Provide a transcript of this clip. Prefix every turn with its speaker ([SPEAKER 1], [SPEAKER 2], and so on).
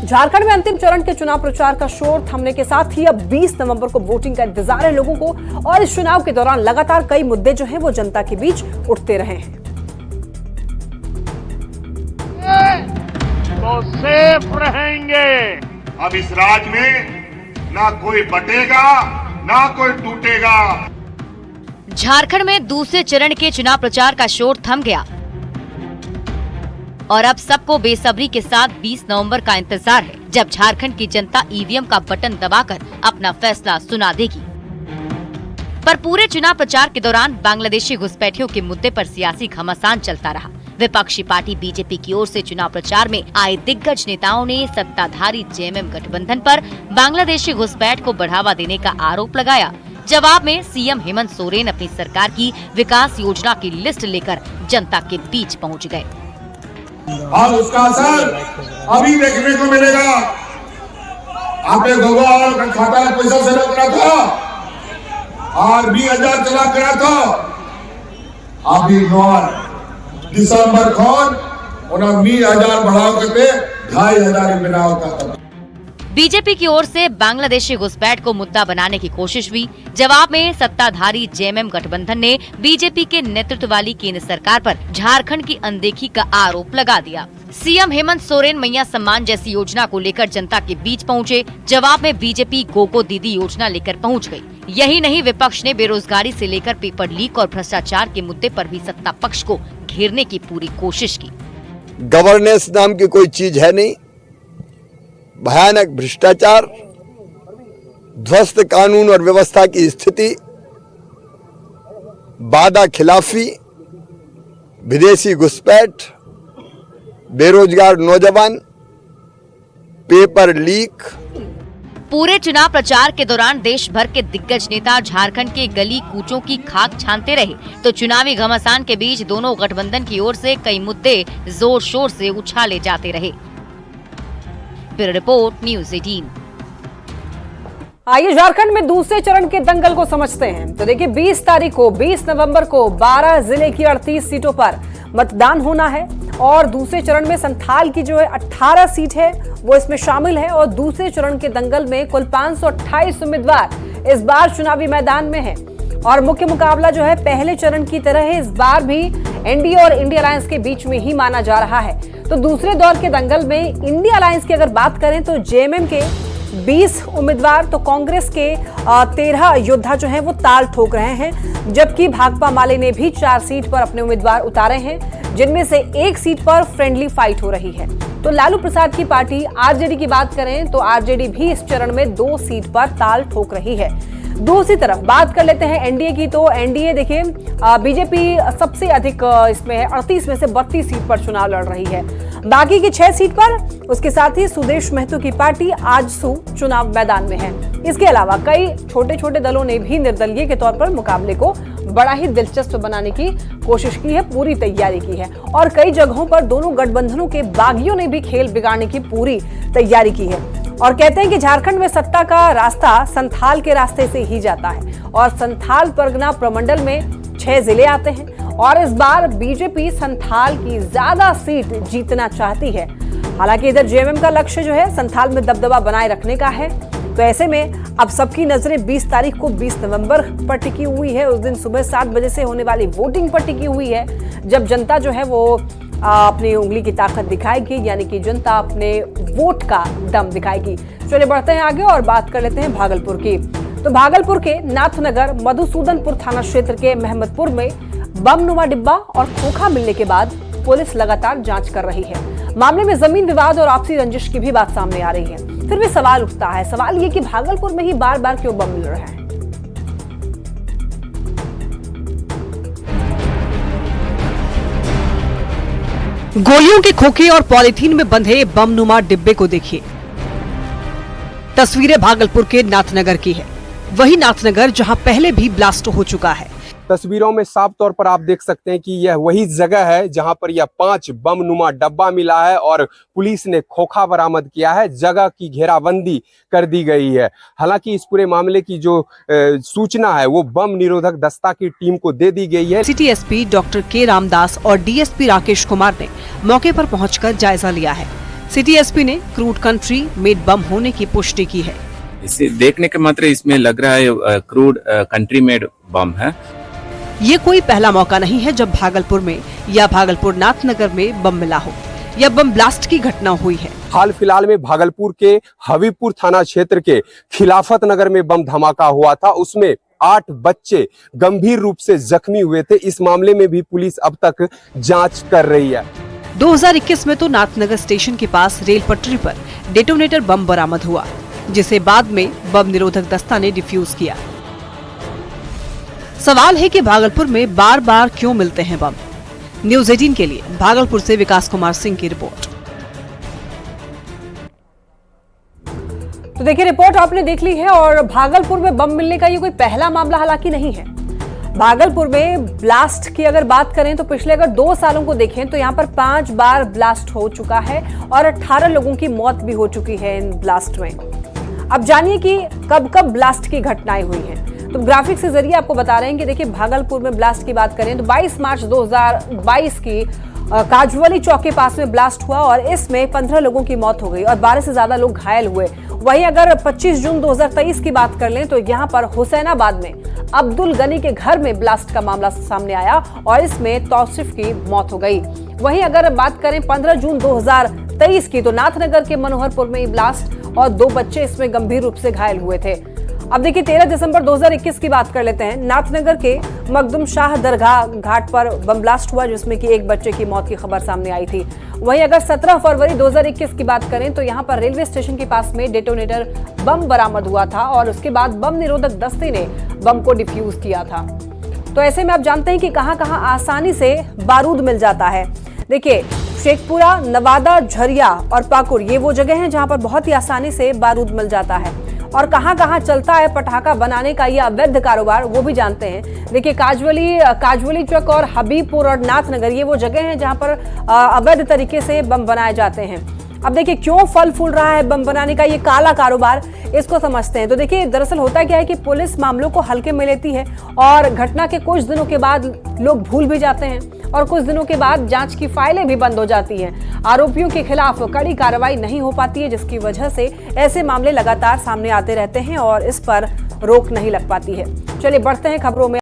[SPEAKER 1] झारखंड में अंतिम चरण के चुनाव प्रचार का शोर थमने के साथ ही अब 20 नवंबर को वोटिंग का इंतजार है लोगों को और इस चुनाव के दौरान लगातार कई मुद्दे जो हैं वो जनता के बीच उठते रहे हैं।
[SPEAKER 2] तो सेफ रहेंगे।
[SPEAKER 3] अब इस राज में ना कोई बटेगा ना कोई टूटेगा।
[SPEAKER 4] झारखंड में दूसरे चरण के चुनाव प्रचार का शोर थम गया और अब सबको बेसब्री के साथ 20 नवंबर का इंतजार है, जब झारखंड की जनता ईवीएम का बटन दबाकर अपना फैसला सुना देगी। पर पूरे चुनाव प्रचार के दौरान बांग्लादेशी घुसपैठियों के मुद्दे पर सियासी घमासान चलता रहा। विपक्षी पार्टी बीजेपी की ओर से चुनाव प्रचार में आए दिग्गज नेताओं ने सत्ताधारी जेएमएम गठबंधन पर बांग्लादेशी घुसपैठ को बढ़ावा देने का आरोप लगाया। जवाब में सीएम हेमंत सोरेन अपनी सरकार की विकास योजना की लिस्ट लेकर जनता के बीच पहुंच गए।
[SPEAKER 3] और उसका असर अभी देखने को मिलेगा। आपने गोवा और खाता पैसा से रखा था और 20,000 चला करा था। अभी 9 दिसंबर खोन 19,000 बढ़ाव करते 2,500 बनाव का।
[SPEAKER 4] बीजेपी की ओर से बांग्लादेशी घुसपैठ को मुद्दा बनाने की कोशिश हुई। जवाब में सत्ताधारी जेएमएम गठबंधन ने बीजेपी के नेतृत्व वाली केंद्र सरकार पर झारखंड की अनदेखी का आरोप लगा दिया। सीएम हेमंत सोरेन मैया सम्मान जैसी योजना को लेकर जनता के बीच पहुंचे। जवाब में बीजेपी गोगो दीदी योजना लेकर पहुंच गई। यही नहीं, विपक्ष ने बेरोजगारी से लेकर पेपर लीक और भ्रष्टाचार के मुद्दे पर भी सत्ता पक्ष को घेरने की पूरी कोशिश की।
[SPEAKER 5] गवर्नेंस नाम की कोई चीज है नहीं। भयानक भ्रष्टाचार, ध्वस्त कानून और व्यवस्था की स्थिति, वादा खिलाफी, विदेशी घुसपैठ, बेरोजगार नौजवान, पेपर लीक।
[SPEAKER 4] पूरे चुनाव प्रचार के दौरान देश भर के दिग्गज नेता झारखंड के गली कूचों की खाक छानते रहे, तो चुनावी घमासान के बीच दोनों गठबंधन की ओर से कई मुद्दे जोर शोर से उछाले जाते रहे। Bureau report, news 18।
[SPEAKER 1] आइए झारखंड में दूसरे चरण के दंगल को समझते हैं। तो देखिए 20 नवंबर को 12 जिले की 38 सीटों पर मतदान होना है और दूसरे चरण में संथाल की जो है 18 सीट है वो इसमें शामिल है और दूसरे चरण के दंगल में कुल 528 उम्मीदवार इस बार चुनावी मैदान में है और मुख्य मुकाबला जो है पहले चरण की तरह है इस बार भी एनडीए और इंडिया अलायंस के बीच में ही माना जा रहा है। तो दूसरे दौर के दंगल में इंडिया अलायंस की अगर बात करें तो जेएमएम के 20 उम्मीदवार तो कांग्रेस के 13 योद्धा जो हैं वो ताल ठोक रहे हैं, जबकि भाकपा माले ने भी 4 सीट पर अपने उम्मीदवार उतारे हैं, जिनमें से 1 सीट पर फ्रेंडली फाइट हो रही है। तो लालू प्रसाद की पार्टी आरजेडी की बात करें तो आरजेडी भी इस चरण में 2 सीट पर ताल ठोक रही है। दूसरी तरफ बात कर लेते हैं एनडीए की, तो एनडीए देखिए बीजेपी सबसे अधिक इसमें है, 38 में से 32 सीट पर चुनाव लड़ रही है। बाकी की 6 सीट पर उसके साथ ही सुदेश महतो की पार्टी आजसू चुनाव मैदान में है। इसके अलावा कई छोटे छोटे दलों ने भी निर्दलीय के तौर पर मुकाबले को बड़ा ही दिलचस्प बनाने की कोशिश की है, पूरी तैयारी की है और कई जगहों पर दोनों गठबंधनों के बागियों ने भी खेल बिगाड़ने की पूरी तैयारी की है और कहते हैं कि झारखंड में सत्ता का रास्ता संथाल के रास्ते से ही जाता है और संथाल परगना प्रमंडल में 6 जिले आते हैं और इस बार बीजेपी संथाल की ज्यादा सीट जीतना चाहती है। हालांकि इधर जेएमएम का लक्ष्य जो है संथाल में दबदबा बनाए रखने का है। तो ऐसे में अब सबकी नजरें 20 तारीख को 20 नवंबर पर टिकी हुई है। उस दिन सुबह 7 बजे से होने वाली वोटिंग पर टिकी हुई है, जब जनता जो है वो अपनी उंगली की ताकत दिखाएगी, यानी कि जनता अपने वोट का दम दिखाएगी। चलिए बढ़ते हैं आगे और बात कर लेते हैं भागलपुर की। तो भागलपुर के नाथनगर मधुसूदनपुर थाना क्षेत्र के महमदपुर में बमनुमा डिब्बा और खोखा मिलने के बाद पुलिस लगातार जांच कर रही है। मामले में जमीन विवाद और आपसी रंजिश की भी बात सामने आ रही है। फिर भी सवाल उठता है, सवाल ये कि भागलपुर में ही बार बार क्यों बम मिल रहा है। गोलियों के खोखे और पॉलीथीन में बंधे बमनुमा डिब्बे को देखिए। तस्वीरें भागलपुर के नाथनगर की है, वही नाथनगर जहां पहले भी ब्लास्ट हो चुका है।
[SPEAKER 6] तस्वीरों में साफ तौर पर आप देख सकते हैं कि यह वही जगह है जहां पर यह 5 बमनुमा डब्बा मिला है और पुलिस ने खोखा बरामद किया है। जगह की घेराबंदी कर दी गई है। हालांकि इस पूरे मामले की जो सूचना है वो बम निरोधक दस्ता की टीम को दे दी गई है।
[SPEAKER 1] सिटी एसपी डॉक्टर के रामदास और डीएसपी राकेश कुमार ने मौके पर पहुंचकर जायजा लिया है। सिटी एसपी ने क्रूड कंट्री मेड बम होने की पुष्टि की है।
[SPEAKER 7] इसे देखने के मात्र इसमें लग रहा है क्रूड कंट्री मेड बम है।
[SPEAKER 1] ये कोई पहला मौका नहीं है जब भागलपुर में या भागलपुर नाथनगर में बम मिला हो या बम ब्लास्ट की घटना हुई है।
[SPEAKER 6] हाल फिलहाल में भागलपुर के हबीबपुर थाना क्षेत्र के खिलाफत नगर में बम धमाका हुआ था, उसमें 8 बच्चे गंभीर रूप से जख्मी हुए थे। इस मामले में भी पुलिस अब तक जांच कर रही है।
[SPEAKER 1] 2021 में तो नाथनगर स्टेशन के पास रेल पटरी पर डेटोनेटर बम बरामद हुआ, जिसे बाद में बम निरोधक दस्ता ने डिफ्यूज किया। सवाल है कि भागलपुर में बार बार क्यों मिलते हैं बम। न्यूज़ 18 के लिए भागलपुर से विकास कुमार सिंह की रिपोर्ट। तो देखिए, रिपोर्ट आपने देख ली है और भागलपुर में बम मिलने का ये कोई पहला मामला हालांकि नहीं है। भागलपुर में ब्लास्ट की अगर बात करें तो पिछले अगर 2 सालों को देखें तो यहाँ पर 5 बार ब्लास्ट हो चुका है और 18 लोगों की मौत भी हो चुकी है इन ब्लास्ट में। अब जानिए कि कब कब ब्लास्ट की घटनाएं हुई हैं। तो ग्राफिक्स के जरिए आपको बता रहे हैं कि देखिए, भागलपुर में ब्लास्ट की बात करें तो 22 मार्च 2022 की काजवली चौक के पास में ब्लास्ट हुआ और इसमें 15 लोगों की मौत हो गई और 12 से ज्यादा लोग घायल हुए। वहीं अगर 25 जून 2023 की बात कर लें तो यहाँ पर हुसैनाबाद में अब्दुल गनी के घर में ब्लास्ट का मामला सामने आया और इसमें तौसिफ की मौत हो गई। वहीं अगर बात करें 15 जून 2023 की तो नाथनगर के मनोहरपुर में ब्लास्ट और 2 बच्चे इसमें गंभीर रूप से घायल हुए थे। अब देखिए, 13 दिसंबर 2021 की बात कर लेते हैं। नाथनगर के मखदुम शाह दरगाह घाट पर बम ब्लास्ट हुआ जिसमें कि एक बच्चे की मौत की खबर सामने आई थी। वहीं अगर 17 फरवरी 2021 की बात करें तो यहां पर रेलवे स्टेशन के पास में डेटोनेटर बम बरामद हुआ था और उसके बाद बम निरोधक दस्ते ने बम को डिफ्यूज किया था। तो ऐसे में आप जानते हैं कि कहां-कहां आसानी से बारूद मिल जाता है। देखिए, शेखपुरा, नवादा, झरिया और पाकुड़ ये वो जगह हैं जहां पर बहुत ही आसानी से बारूद मिल जाता है। और कहां-कहां चलता है पटाखा बनाने का ये अवैध कारोबार, वो भी जानते हैं। देखिए, काजवली चौक और हबीबपुर और नाथनगर ये वो जगह हैं जहां पर अवैध तरीके से बम बनाए जाते हैं। अब देखिए, क्यों फल फूल रहा है बम बनाने का ये काला कारोबार, इसको समझते हैं। तो देखिए, दरअसल होता क्या है कि पुलिस मामलों को हल्के में लेती है और घटना के कुछ दिनों के बाद लोग भूल भी जाते हैं और कुछ दिनों के बाद जांच की फाइलें भी बंद हो जाती हैं। आरोपियों के खिलाफ कड़ी कार्रवाई नहीं हो पाती है, जिसकी वजह से ऐसे मामले लगातार सामने आते रहते हैं और इस पर रोक नहीं लग पाती है। चलिए बढ़ते हैं खबरों में।